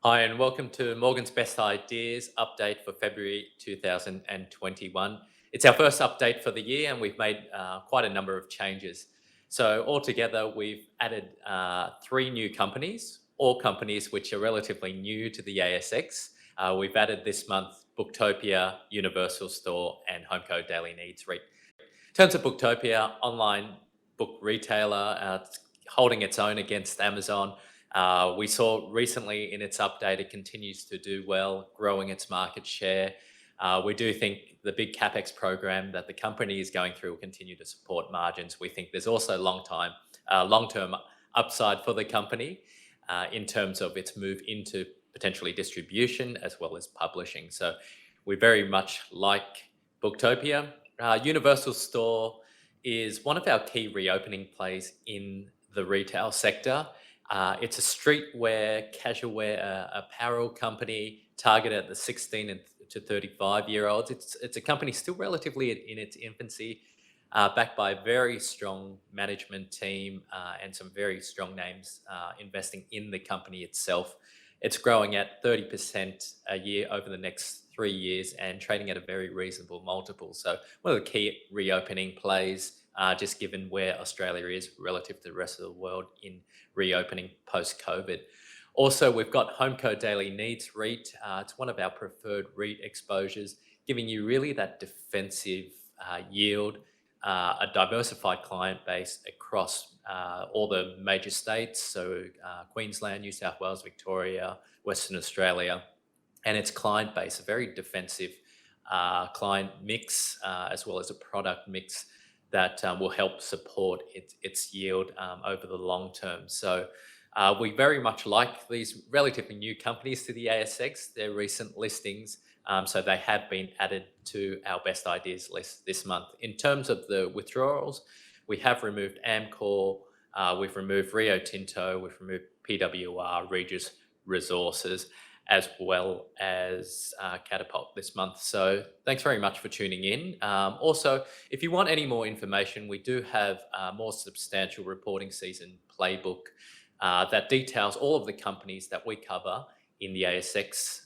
Hi, and welcome to Morgan's Best Ideas update for February 2021. It's our first update for the year, and we've made quite a number of changes. So, altogether, we've added three new companies, all companies which are relatively new to the ASX. We've added this month Booktopia, Universal Store, and HomeCo Daily Needs REIT. In terms of Booktopia, online book retailer, it's holding its own against Amazon. We saw recently in its update, it continues to do well, growing its market share. We do think the big capex program that the company is going through will continue to support margins. We think there's also long-term upside for the company in terms of its move into potentially distribution as well as publishing. So we very much like Booktopia. Universal Store is one of our key reopening plays in the retail sector. It's a streetwear, casual wear apparel company targeted at the 16 to 35-year-olds. It's a company still relatively in its infancy, backed by a very strong management team and some very strong names investing in the company itself. It's growing at 30% a year over the next 3 years and trading at a very reasonable multiple. So one of the key reopening plays, just given where Australia is relative to the rest of the world in reopening post-COVID. Also, we've got HomeCo Daily Needs REIT. It's one of our preferred REIT exposures, giving you really that defensive yield, a diversified client base across all the major states, so Queensland, New South Wales, Victoria, Western Australia, and its client base, a very defensive client mix, as well as a product mix that will help support its yield over the long term. So we very much like these relatively new companies to the ASX, their recent listings. So they have been added to our best ideas list this month. In terms of the withdrawals, we have removed Amcor, we've removed Rio Tinto, we've removed PWR, Regis Resources, as well as Catapult this month. So thanks very much for tuning in. Also, if you want any more information, we do have a more substantial reporting season playbook that details all of the companies that we cover in the ASX.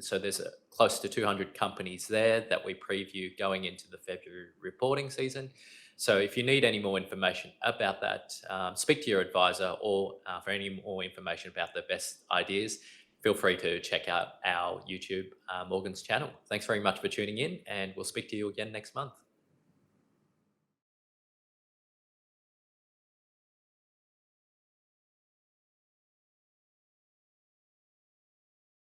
So there's close to 200 companies there that we preview going into the February reporting season. So if you need any more information about that, speak to your advisor, or for any more information about the best ideas, feel free to check out our YouTube Morgan's channel. Thanks very much for tuning in, and we'll speak to you again next month.